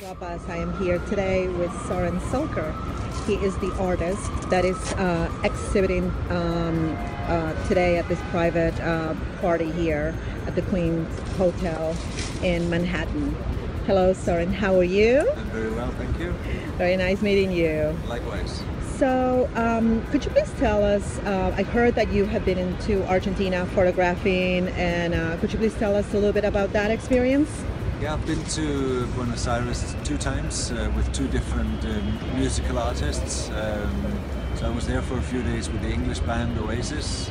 Guapas. I am here today with Søren Sulkær. He is the artist that is exhibiting today at this private party here at the Quin Hotel in Manhattan. Hello Søren, how are you? I'm very well, thank you. Very nice meeting you. Likewise. So, could you please tell us, I heard that you have been into Argentina photographing, and could you please tell us a little bit about that experience? Yeah, I've been to Buenos Aires 2 times with 2 different musical artists. So I was there for a few days with the English band Oasis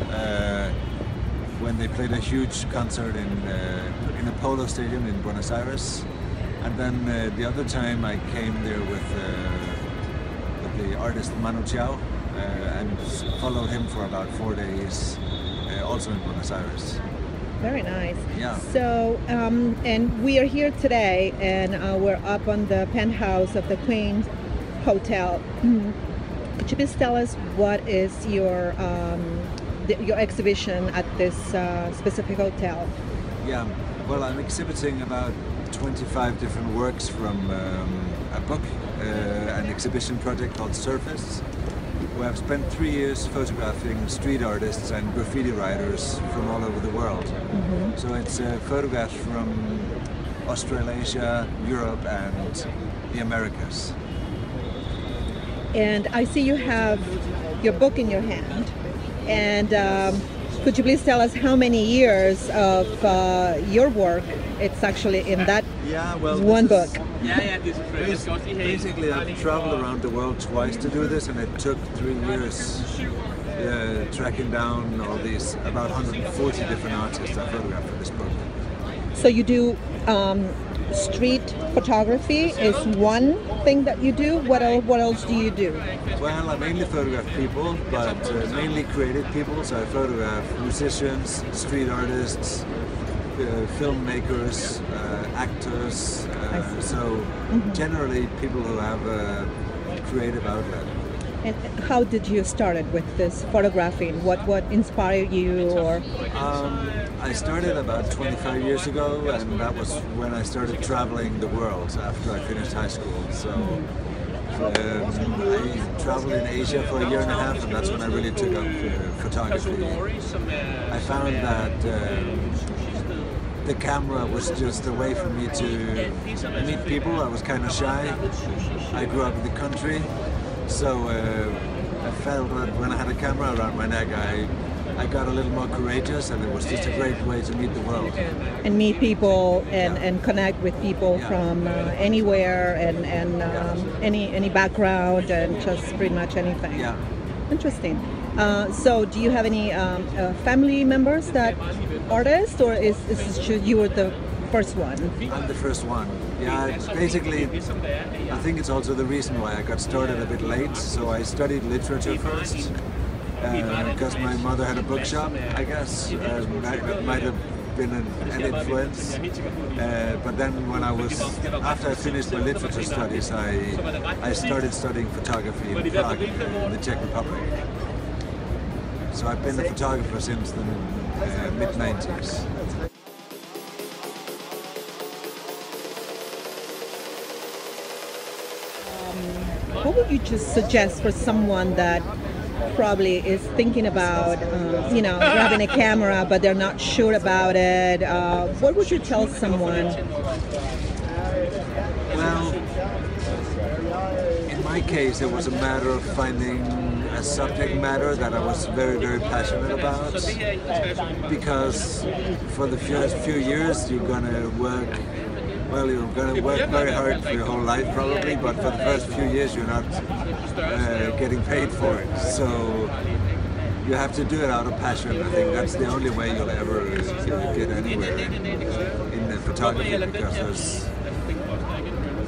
when they played a huge concert in a polo stadium in Buenos Aires. And then the other time I came there with the artist Manu Chao and followed him for about 4 days, also in Buenos Aires. Very nice. Yeah. So, and we are here today, and we're up on the penthouse of the Quin Hotel. Could you please tell us what is your exhibition at this specific hotel? Yeah. Well, I'm exhibiting about 25 different works from a book, an exhibition project called Surface, where I've spent 3 years photographing street artists and graffiti writers from all over the world. So it's photographs from Australasia, Europe and the Americas. And I see you have your book in your hand, and could you please tell us how many years of your work it's actually in that one book? Basically, I've traveled around the world twice to do this, and it took 3 years tracking down all these, about 140 different artists I photographed for this book. So you do street photography is one thing that you do. What else do you do? Well, I mainly photograph people, but mainly creative people. So I photograph musicians, street artists, filmmakers, actors. So generally people who have a creative outlet. And how did you start with this photographing? What inspired you? Or I started about 25 years ago, and that was when I started traveling the world after I finished high school. So I traveled in Asia for 1.5 years, and that's when I really took up photography. I found that the camera was just a way for me to meet people. I was kind of shy. I grew up in the country, so I felt that when I had a camera around my neck, I got a little more courageous, and it was just a great way to meet the world. And meet people and connect with people from anywhere and any background and just pretty much anything. Yeah. Interesting. So do you have any family members that artists, or is you were the first one? I'm the first one. Yeah, it's basically, I think it's also the reason why I got started a bit late. So I studied literature first, because my mother had a bookshop, I guess. That might have been an influence. But then when after I finished my literature studies, I started studying photography in Prague, in the Czech Republic. So I've been a photographer since the mid-90s. What would you just suggest for someone that probably is thinking about, grabbing a camera, but they're not sure about it? What would you tell someone? Well, in my case, it was a matter of finding a subject matter that I was very, very passionate about. Because for the first few years, you're going to work. Well, you're going to work very hard for your whole life probably, but for the first few years you're not getting paid for it. So you have to do it out of passion. I think that's the only way you'll ever get anywhere in the photography, because there's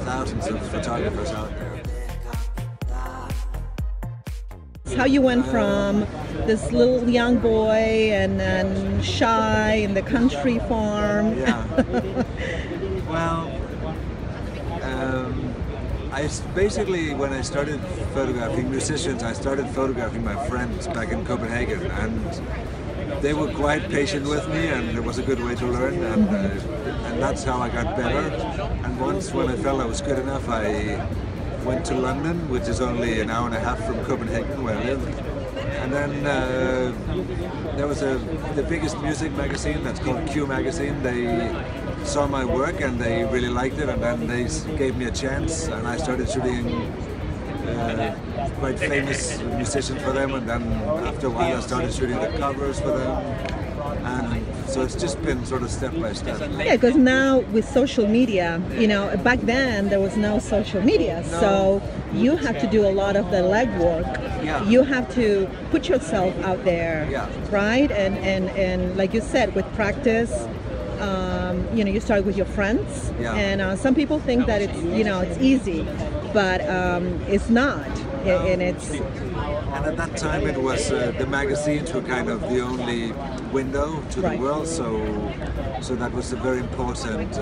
thousands of photographers out there. How you went from this little young boy and shy in the country farm. Yeah. Well, basically when I started photographing musicians, I started photographing my friends back in Copenhagen, and they were quite patient with me, and it was a good way to learn, and that's how I got better. And once, when I felt I was good enough, I went to London, which is only an hour and a half from Copenhagen, where I live. And then there was the biggest music magazine, that's called Q magazine. They saw my work and they really liked it, and then they gave me a chance, and I started shooting quite famous musicians for them, and then after a while I started shooting the covers for them, and so it's just been sort of step by step. Yeah, because now with social media, you know, back then there was no social media, so you have to do a lot of the legwork. Yeah. You have to put yourself out there, right? And like you said, with practice, you know, you start with your friends, and some people think that it's, you know, it's easy, but it's not. And at that time it was the magazines were kind of the only window to the world, so that was a very important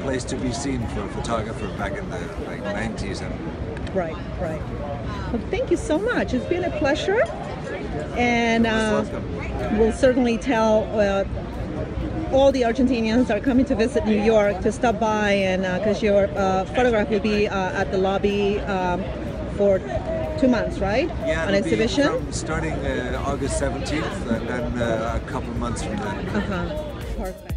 place to be seen for a photographer back in the 90s. Right. Well, thank you so much. It's been a pleasure, and we'll certainly tell all the Argentinians that are coming to visit New York to stop by, and because your photograph will be at the lobby for 2 months, right? Yeah, on exhibition. Starting August 17th, and then a couple months from then. Perfect.